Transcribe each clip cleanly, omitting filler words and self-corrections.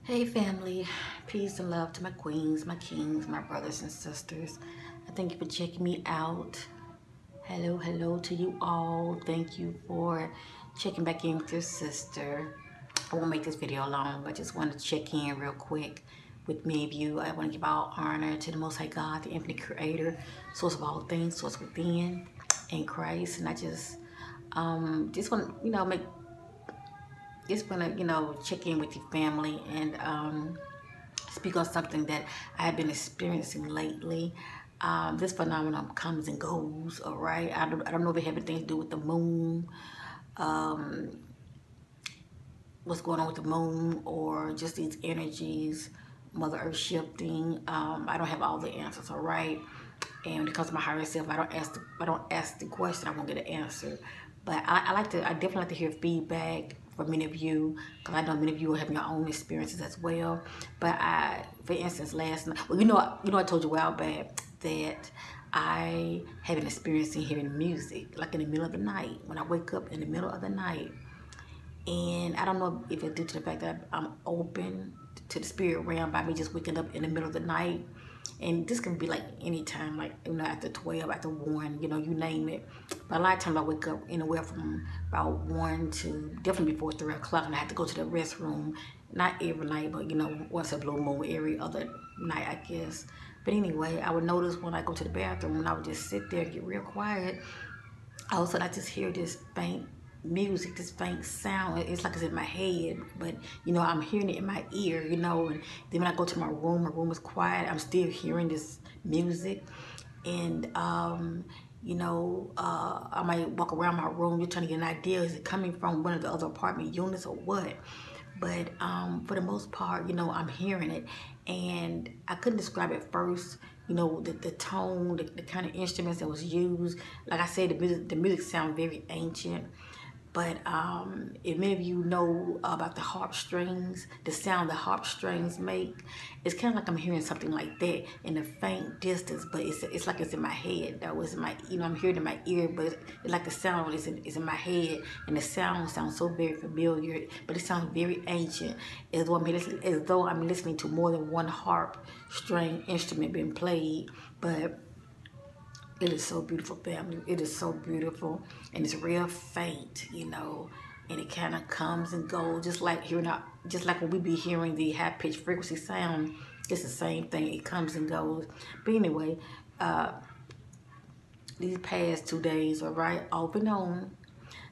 Hey family, peace and love to my queens, my kings, my brothers and sisters. I thank you for checking me out. Hello to you all. Thank you for checking back in with your sister. I won't make this video long, but I just wanted to check in real quick with many of you. I want to give all honor to the Most High God, the infinite creator, source of all things, source within, in Christ. And I just want to, check in with your family and speak on something that I've been experiencing lately. This phenomenon comes and goes, all right? I don't know if it has anything to do with the moon, what's going on with the moon, or just these energies, Mother Earth shifting. I don't have all the answers, all right? And when it comes to my higher self, I don't ask the question, I won't get an answer. But I definitely like to hear feedback from many of you, because I know many of you are having your own experiences as well. But for instance, last night, well, I told you a while back that I have an experience in hearing music, like in the middle of the night. When I wake up in the middle of the night, and I don't know if it's due to the fact that I'm open to the spirit realm by me just waking up in the middle of the night. And this can be like any time, like, after 12, after 1, you name it. But a lot of times I wake up anywhere from about 1 to definitely before 3 o'clock, and I have to go to the restroom. Not every night, but, once a blue moon, every other night, I guess. But anyway, I would notice when I go to the bathroom, and I would just sit there and get real quiet, all of a sudden I just hear this faint music, this faint sound. It's like it's in my head, but I'm hearing it in my ear, and then when I go to my room is quiet, I'm still hearing this music. And I might walk around my room just trying to get an idea, is it coming from one of the other apartment units or what? But for the most part, I'm hearing it, and I couldn't describe it first. The tone, the kind of instruments that was used. Like I said, the music sound very ancient. But if many of you know about the harp strings, the sound the harp strings make, it's kind of like I'm hearing something like that in the faint distance. But it's like it's in my head. Though it's in my, I'm hearing it in my ear, but it's like the sound is in my head, and the sound sounds so very familiar. But it sounds very ancient, as though I'm listening to more than one harp string instrument being played. But it is so beautiful, family. It is so beautiful, and it's real faint, and it kind of comes and goes, just like when we be hearing the high pitched frequency sound. It's the same thing. It comes and goes. But anyway, these past 2 days, all right, off and on,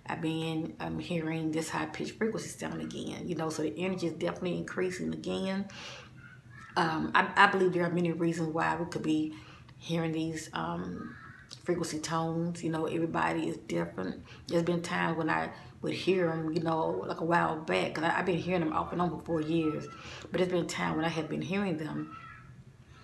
I'm hearing this high pitched frequency sound again. So the energy is definitely increasing again. I believe there are many reasons why we could be hearing these frequency tones. Everybody is different. There's been times when I would hear them, like a while back, because I've been hearing them off and on for 4 years. But there's been times when I have been hearing them.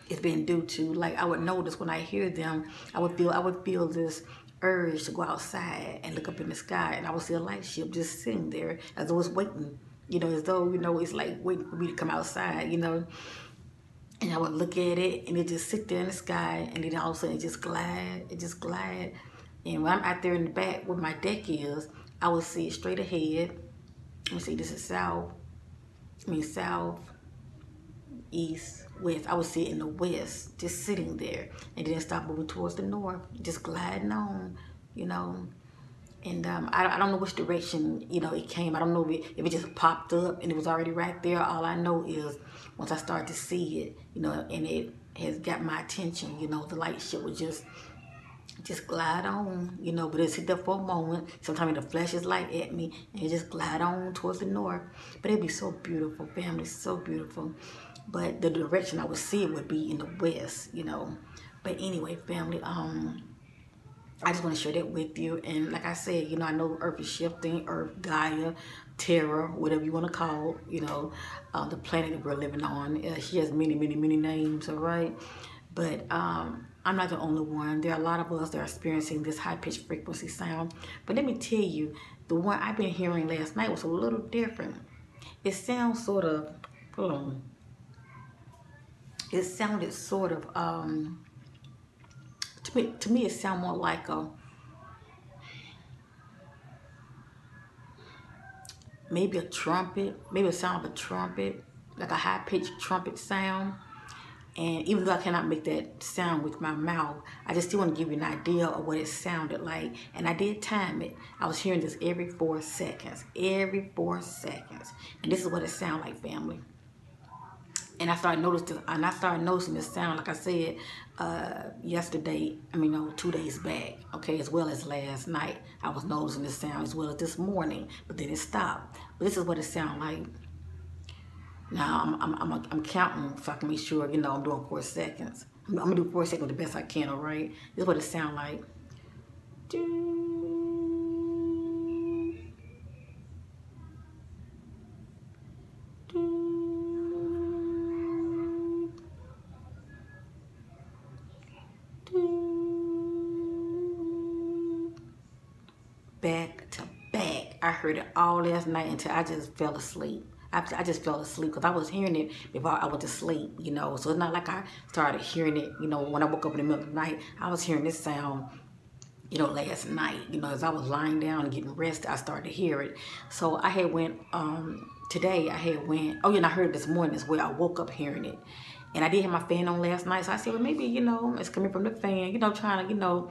It's been due to, like, I would notice when I hear them, I would feel this urge to go outside and look up in the sky, and I would see a light ship just sitting there as though it's waiting. As though it's like waiting for me to come outside. And I would look at it, and it just sit there in the sky, and then all of a sudden it just glide. And when I'm out there in the back where my deck is, I would see it straight ahead. Let me see, this is south, east, west. I would see it in the west, just sitting there, and then stop moving towards the north, just gliding on, you know. And I don't know which direction, it came. I don't know if it just popped up and it was already right there. All I know is once I started to see it, and it has got my attention, the light ship would just glide on, but it sit there for a moment. Sometimes the flashes light at me, and it just glide on towards the north. But it'd be so beautiful, family, so beautiful. But the direction I would see it would be in the west. But anyway, family, I just want to share that with you. And like I said, I know Earth is shifting, Earth, Gaia, Terra, whatever you want to call, the planet that we're living on. She has many, many, many names, all right? But I'm not the only one. There are a lot of us that are experiencing this high-pitched frequency sound. But let me tell you, the one I've been hearing last night was a little different. It sounds sort of, hold on. It sounded sort of, to me it sounded more like maybe a trumpet, maybe a sound of a trumpet. like a high-pitched trumpet sound. And even though I cannot make that sound with my mouth, I just still want to give you an idea of what it sounded like. And I did time it. I was hearing this every 4 seconds. Every 4 seconds. And this is what it sounded like, family. And I started noticing this sound, like I said, yesterday, 2 days back, okay, as well as last night. I was noticing this sound as well as this morning, but then it stopped. But this is what it sounded like. Now I'm counting so I can make sure, I'm doing 4 seconds. I'm gonna do 4 seconds the best I can, all right? This is what it sounds like. Back to back. I heard it all last night until I just fell asleep. I just fell asleep because I was hearing it before I went to sleep, So it's not like I started hearing it, when I woke up in the middle of the night. I was hearing this sound, last night. As I was lying down and getting rest, I started to hear it. So I had went, today I had went, oh yeah, and I heard it this morning as well. I woke up hearing it. And I did have my fan on last night, so I said, well, maybe, it's coming from the fan, trying to,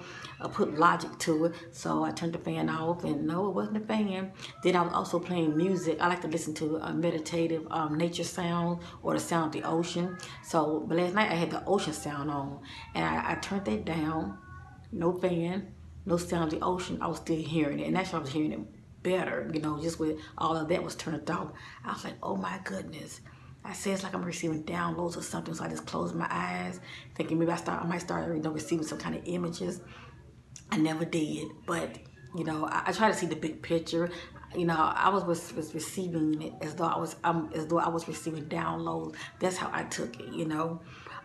put logic to it. So I turned the fan off, and no, it wasn't the fan. Then I was also playing music. I like to listen to meditative nature sound or the sound of the ocean. So, but last night I had the ocean sound on, and I turned that down, no fan, no sound of the ocean. I was still hearing it, and actually I was hearing it better, just with all of that was turned off. I was like, oh my goodness. I said it's like I'm receiving downloads or something, so I just closed my eyes, thinking maybe I might start receiving some kind of images. I never did, but I try to see the big picture. I was receiving it as though I was receiving downloads. That's how I took it,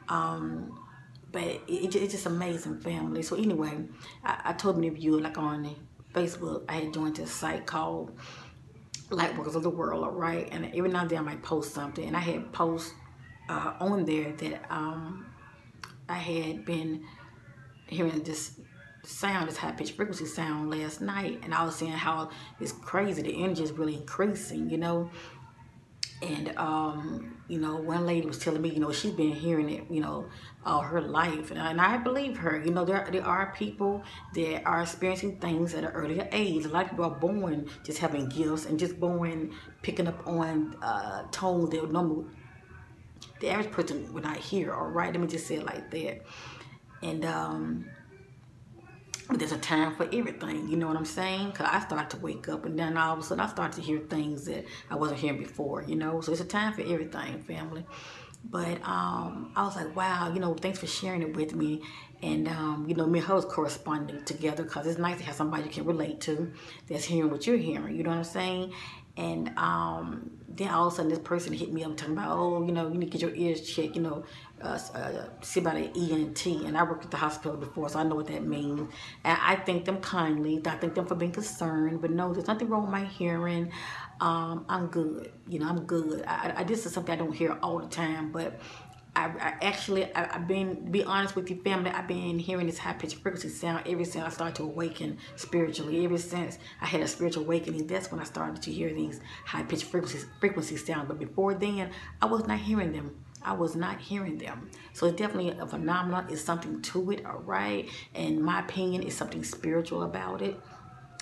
But it's just amazing, family. So anyway, I told many of you, like on Facebook, I had joined this site called Lightworkers of the World, all right? And every now and then I might post something, and I had posts on there that I had been hearing this sound, this high-pitched frequency sound last night, and I was saying how it's crazy, the energy is really increasing, And, one lady was telling me, she's been hearing it, all her life. And I believe her. There are people that are experiencing things at an earlier age. A lot of people are born just having gifts and just born picking up on tones that normally the average person would not hear, all right? Let me just say it like that. And, there's a time for everything, you know what I'm saying? Because I started to wake up, and then all of a sudden I started to hear things that I wasn't hearing before, So it's a time for everything, family. But I was like, wow, thanks for sharing it with me. And, me and her was corresponding together because it's nice to have somebody you can relate to that's hearing what you're hearing, you know what I'm saying? And then all of a sudden this person hit me up talking about, oh, you need to get your ears checked, see about an ENT. And I worked at the hospital before, so I know what that means. And I thank them kindly. I thank them for being concerned. But no, there's nothing wrong with my hearing. I'm good. I'm good. This is something I don't hear all the time, but I've been, to be honest with you, family, I've been hearing this high-pitched frequency sound ever since I started to awaken spiritually. Ever since I had a spiritual awakening, that's when I started to hear these high-pitched frequency sounds. But before then, I was not hearing them. I was not hearing them. So it's definitely a phenomenon. It's something to it, all right? And my opinion is something spiritual about it.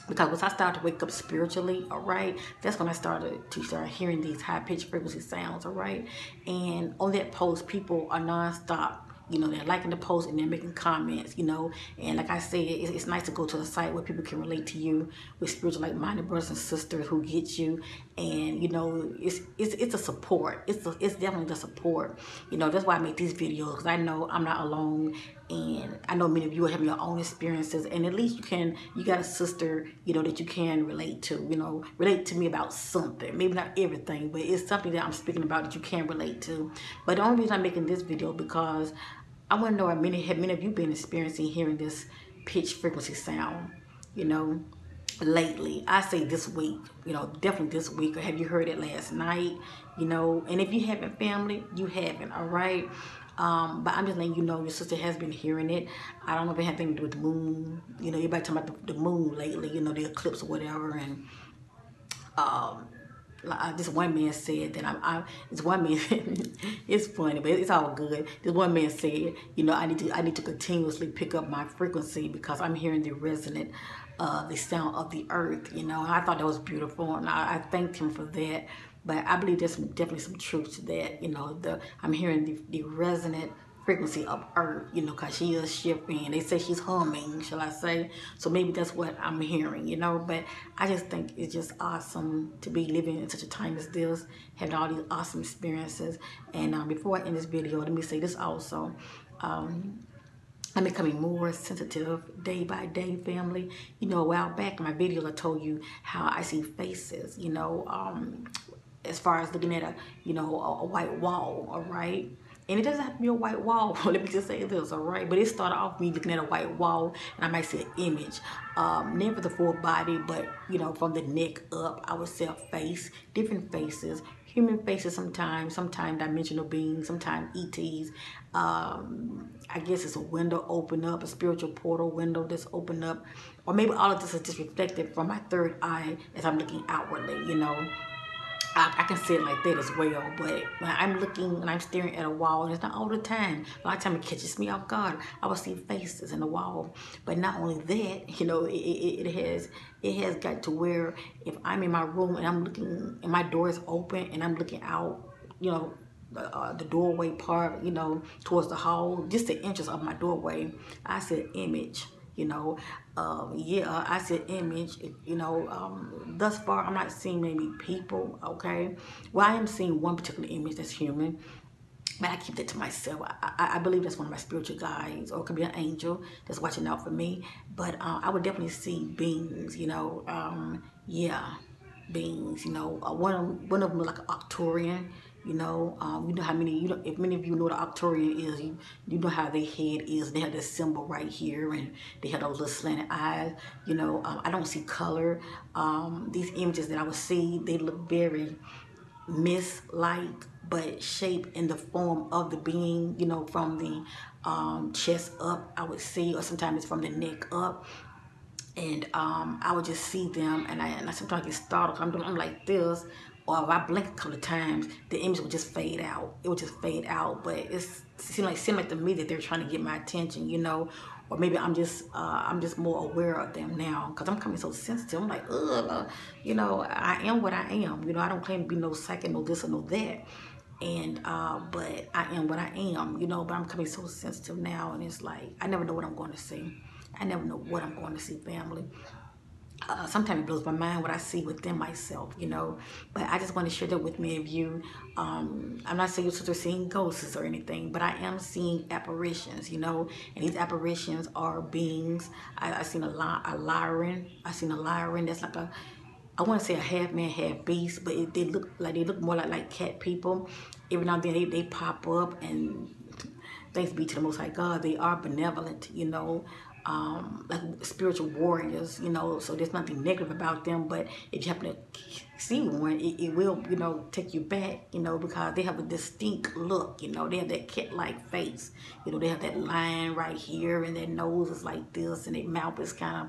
Because once I started to wake up spiritually, all right, that's when I started to start hearing these high-pitched frequency sounds, all right? And on that post, people are nonstop. They're liking the post and they're making comments, And like I said, it's nice to go to a site where people can relate to you with spiritual like-minded brothers and sisters who get you. And, it's a support. It's definitely the support. That's why I make these videos, because I know I'm not alone. And I know many of you are having your own experiences, and at least you got a sister, that you can relate to, relate to me about something. Maybe not everything, but it's something that I'm speaking about that you can relate to. But the only reason I'm making this video because I want to know, have many of you been experiencing hearing this pitch frequency sound, lately? I say this week, definitely this week. Or have you heard it last night? And if you haven't, family, you haven't, all right? But I'm just letting you know your sister has been hearing it. I don't know if it had anything to do with the moon. Everybody talking about the moon lately, the eclipse or whatever. And this one man said that this one man, it's funny, but it's all good. This one man said, you know, I need to continuously pick up my frequency because I'm hearing the resonant, the sound of the earth. You know, and I thought that was beautiful, and I thanked him for that. But I believe there's definitely some truth to that. You know, I'm hearing the resonant frequency of earth, you know, because she is shifting. They say she's humming, shall I say. So maybe that's what I'm hearing, you know. But I just think it's just awesome to be living in such a time as this, having all these awesome experiences. And before I end this video, let me say this also. I'm becoming more sensitive day by day, family. You know, a while back in my video, I told you how I see faces, you know, as far as looking at a white wall, all right? And it doesn't have to be a white wall. Let me just say this, all right? But it started off me looking at a white wall, and I might see an image. Never the full body, but, you know, from the neck up, I would say a face, different faces, human faces sometimes dimensional beings, sometimes ETs. I guess it's a window open up, a spiritual portal window that's opened up. Or maybe all of this is just reflected from my third eye as I'm looking outwardly, you know. I can see it like that as well, but when I'm looking and I'm staring at a wall, and it's not all the time. A lot of times it catches me off guard. I will see faces in the wall, but not only that, you know, it has got to where if I'm in my room and I'm looking and my door is open and I'm looking out, you know, the doorway part, you know, towards the hall, just the inches of my doorway, I see an image. You know, yeah, I said image, you know, thus far I'm not seeing maybe people, okay? Well, I am seeing one particular image that's human, but I keep that to myself. I believe that's one of my spiritual guides, or it could be an angel that's watching out for me, but I would definitely see beings, you know, yeah, beings, you know, one of them look like an Arcturian. You know how many, you know, if many of you know what an Arcturian is, you know how their head is. They have this symbol right here, and they have those little slanted eyes. You know, I don't see color. These images that I would see, they look very mist-like, but shaped in the form of the being, you know, from the chest up, I would see, or sometimes it's from the neck up. And I would just see them, and I sometimes get startled. I'm like this, or if I blink a couple of times, the image would just fade out. It would just fade out, but it seemed like to me that they're trying to get my attention, you know, or maybe I'm just more aware of them now because I'm becoming so sensitive. I'm like, ugh, you know, I am what I am. You know, I don't claim to be no psychic, no this or no that. And but I am what I am, you know. But I'm becoming so sensitive now, and it's like I never know what I'm going to see. I never know what I'm going to see, family. Sometimes it blows my mind what I see within myself, you know. But I just want to share that with many of you. I'm not saying you're seeing ghosts or anything, but I am seeing apparitions, you know. And these apparitions are beings. I seen a lyran. I seen a lyran that's like I want to say a half man, half beast, but they look more like cat people. Every now and then they pop up, and thanks be to the Most High God, they are benevolent, you know, like spiritual warriors, you know, so there's nothing negative about them, but if you happen to see one, it will, you know, take you back, you know, because they have a distinct look, you know, they have that cat-like face, you know, they have that line right here, and their nose is like this, and their mouth is kind of,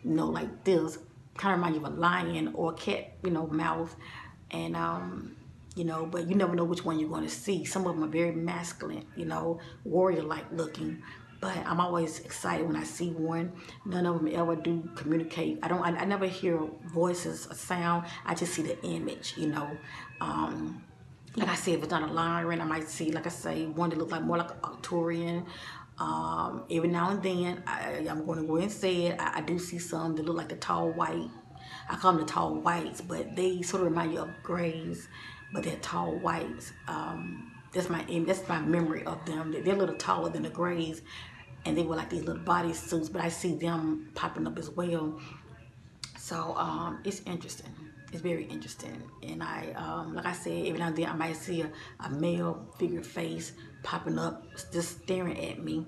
you know, like this, kind of remind you of a lion or a cat, you know, mouth, and, you know, but you never know which one you're going to see. Some of them are very masculine, you know, warrior-like looking. But I'm always excited when I see one. None of them ever do communicate. I never hear voices or sound. I just see the image, you know. Like I said, if it's not a lyran, I might see, like I say, one that looks like more like an Arcturian. Every now and then, I'm going to go ahead and say it, I do see some that look like the tall white. I call them the tall whites, but they sort of remind you of grays, but they're tall whites. That's my memory of them. They're a little taller than the grays, and they were like these little body suits, but I see them popping up as well. So it's interesting. It's very interesting. And like I said, every now and then I might see a male figure face popping up, just staring at me.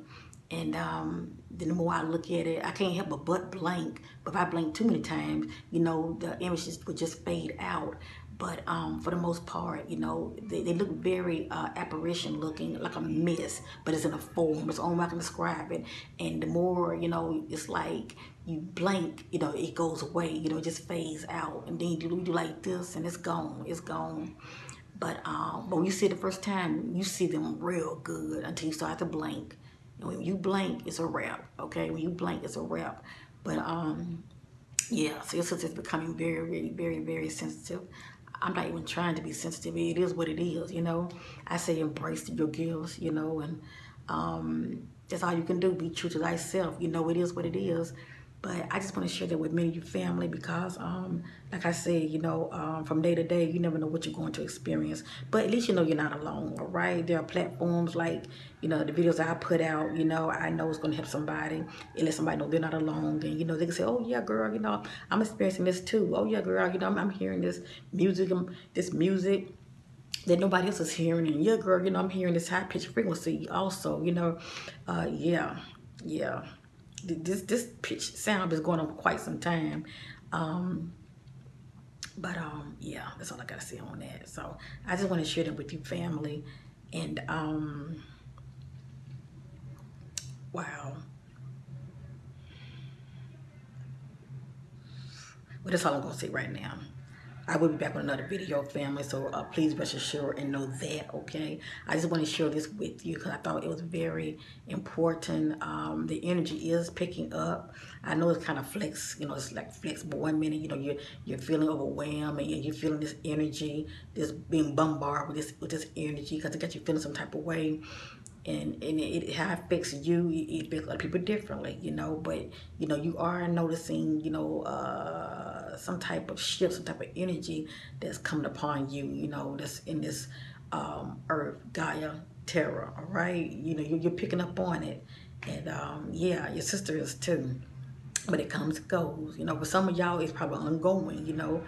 And then the more I look at it, I can't help but blank. But if I blink too many times, you know, the images would just fade out. But for the most part, you know, they look very apparition looking, like a mist, but it's in a form. It's the only way I can describe it. And the more, you know, it's like you blink, you know, it goes away, you know, it just fades out, and then you do like this, and it's gone, it's gone. But when you see it the first time, you see them real good until you start to blink. And when you blink, it's a wrap. Okay, when you blink, it's a wrap. But yeah, so your sister's becoming very, very, very, very sensitive. I'm not even trying to be sensitive. It is what it is, you know. I say embrace your gifts, you know, and that's all you can do. Be true to thyself. You know, it is what it is. But I just want to share that with many of your family because, like I said, you know, from day to day, you never know what you're going to experience. But at least you know you're not alone, all right? There are platforms like, you know, the videos I put out, you know, I know it's going to help somebody and let somebody know they're not alone. And, you know, they can say, oh, yeah, girl, you know, I'm experiencing this too. Oh, yeah, girl, you know, I'm hearing this music that nobody else is hearing. And yeah, girl, you know, I'm hearing this high pitched frequency also, you know. Yeah, yeah. This pitch sound is going on for quite some time. Yeah, that's all I gotta say on that. So I just want to share that with you, family. And wow. Well, that's all I'm gonna say right now. I will be back with another video, family, so please rest assured and know that, okay? I just want to share this with you because I thought it was very important. The energy is picking up. I know it's kind of flex, you know, it's like flexible. One minute, you know, you're feeling overwhelmed and you're feeling this energy, this being bombarded with this energy because it got you feeling some type of way. And it how it affects you, it affects other people differently, you know. But you know, you are noticing, you know, some type of shift, some type of energy that's coming upon you, you know, that's in this earth, Gaia, Terra. All right, you know, you're picking up on it, and yeah, your sister is too. But it comes and goes, you know. For some of y'all, it's probably ongoing, you know,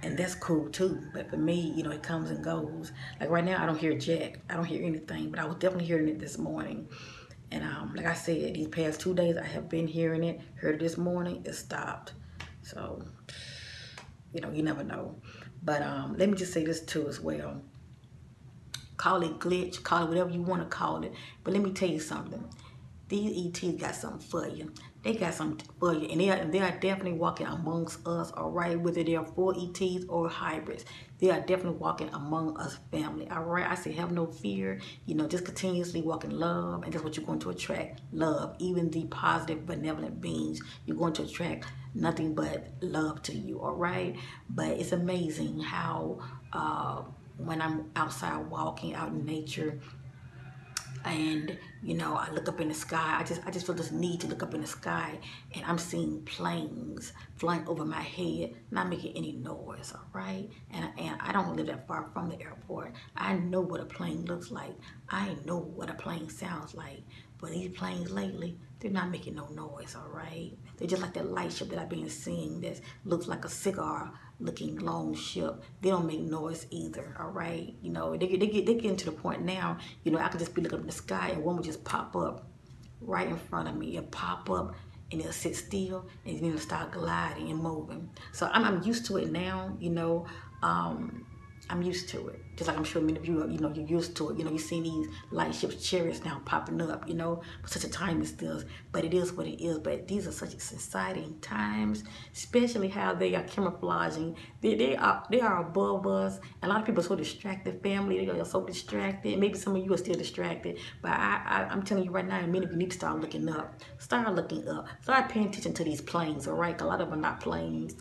and that's cool too. But for me, you know, it comes and goes. Like right now, I don't hear Jack. I don't hear anything, but I was definitely hearing it this morning. And like I said, these past 2 days, I have been hearing it. Heard it this morning. It stopped. So, you know, you never know. But let me just say this too as well. Call it glitch, call it whatever you want to call it. But let me tell you something. These ETs got something for you. They got something for you. And they are definitely walking amongst us, all right? Whether they are full ETs or hybrids. They are definitely walking among us, family, all right? I say have no fear. You know, just continuously walk in love. And that's what you're going to attract, love. Even the positive, benevolent beings, you're going to attract nothing but love to you, all right? But it's amazing how when I'm outside walking out in nature, and you know, I look up in the sky, I just feel this need to look up in the sky, and I'm seeing planes flying over my head, not making any noise, all right? And I don't live that far from the airport. I know what a plane looks like. I know what a plane sounds like. But these planes lately, they're not making no noise, all right? They're just like that light ship that I've been seeing that looks like a cigar looking long ship. They don't make noise either, all right? You know, they get to the point now, you know, I could just be looking up in the sky and one would just pop up right in front of me. It'll pop up and it'll sit still and then it'll start gliding and moving. So I'm used to it now, you know. I'm used to it. Just like I'm sure many of you are, you know, you're used to it. You know, you've seen these light ships, chariots now popping up, you know, for such a time as this. But it is what it is. But these are such exciting times, especially how they are camouflaging. They are above us. A lot of people are so distracted, family. They are so distracted. Maybe some of you are still distracted. But I'm telling you right now, many of you need to start looking up. Start looking up. Start paying attention to these planes, all right? A lot of them are not planes.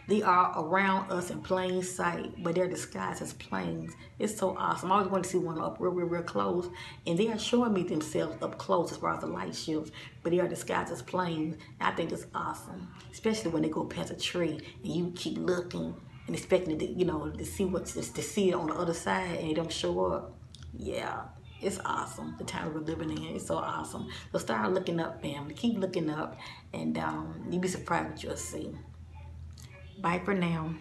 They are around us in plain sight, but they're disguised as planes. It's so awesome. I always want to see one up real close. And they are showing me themselves up close as far as the light shifts, but they are disguised as planes. And I think it's awesome, especially when they go past a tree and you keep looking and expecting to, you know, to see it on the other side and it don't show up. Yeah. It's awesome, the time we're living in. It's so awesome. So start looking up, family. Keep looking up, and you'll be surprised what you'll see. Bye for now.